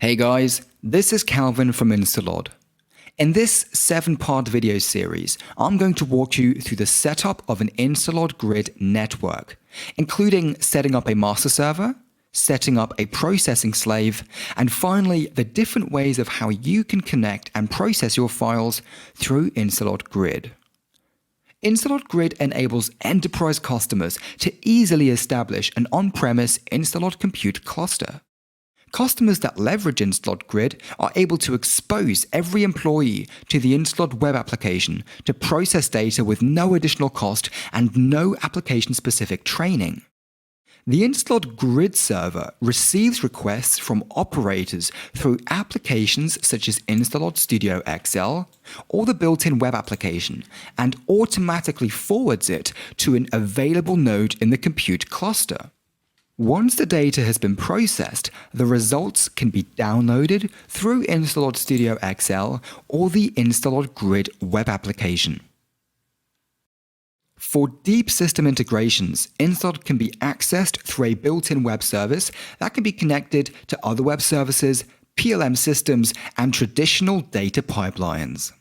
Hey guys, this is Calvin from InstaLOD. In this 7-part video series, I'm going to walk you through the setup of an InstaLOD Grid network, including setting up a master server, setting up a processing slave, and finally the different ways of how you can connect and process your files through InstaLOD Grid. InstaLOD Grid enables enterprise customers to easily establish an on-premise InstaLOD compute cluster. Customers that leverage InstaLOD Grid are able to expose every employee to the InstaLOD web application to process data with no additional cost and no application-specific training. The InstaLOD Grid server receives requests from operators through applications such as InstaLOD Studio XL or the built-in web application and automatically forwards it to an available node in the compute cluster. Once the data has been processed, the results can be downloaded through InstaLOD Studio XL or the InstaLOD Grid web application. For deep system integrations, InstaLOD can be accessed through a built-in web service that can be connected to other web services, PLM systems, and traditional data pipelines.